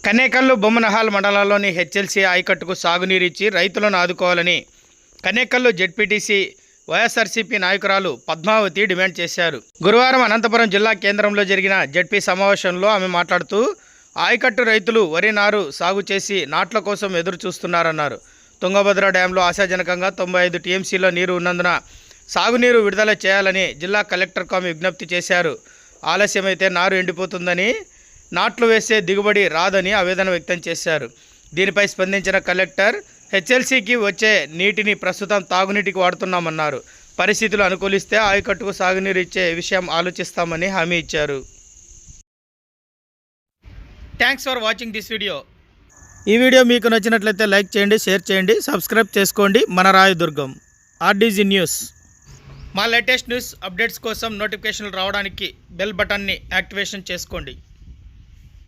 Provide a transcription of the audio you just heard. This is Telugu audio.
కనేకల్లు బొమ్మనహాల్ మండలాల్లోని హెచ్ఎల్సీ ఆయకట్టుకు సాగునీరు ఇచ్చి రైతులను ఆదుకోవాలని కనేకల్లు జెడ్పీటీసీ వైఎస్ఆర్సీపీ నాయకురాలు పద్మావతి డిమాండ్ చేశారు. గురువారం అనంతపురం జిల్లా కేంద్రంలో జరిగిన జెడ్పీ సమావేశంలో ఆమె మాట్లాడుతూ ఆయకట్టు రైతులు వరి నారు సాగు చేసి నాట్ల కోసం ఎదురు చూస్తున్నారన్నారు. తుంగభద్ర డ్యాంలో ఆశాజనకంగా 95 టీఎంసీలో నీరు ఉన్నందున సాగునీరు విడుదల చేయాలని జిల్లా కలెక్టర్కు ఆమె విజ్ఞప్తి చేశారు. ఆలస్యమైతే నారు ఎండిపోతుందని, నాట్లు వేసే దిగుబడి రాదని ఆవేదన వ్యక్తం చేశారు. దీనిపై స్పందించిన కలెక్టర్ హెచ్ఎల్సీకి వచ్చే నీటిని ప్రస్తుతం తాగునీటికి వాడుతున్నామన్నారు. పరిస్థితులు అనుకూలిస్తే ఆయకట్టుకు సాగునీరు ఇచ్చే విషయం ఆలోచిస్తామని హామీ ఇచ్చారు. Thanks for watching this video. ఈ వీడియో మీకు నచ్చినట్లయితే లైక్ చేయండి, షేర్ చేయండి, సబ్స్క్రైబ్ చేసుకోండి. మన రాయదుర్గం ఆర్డీజీ న్యూస్. మా లేటెస్ట్ న్యూస్ అప్డేట్స్ కోసం నోటిఫికేషన్లు రావడానికి బెల్ బటన్ని యాక్టివేషన్ చేసుకోండి.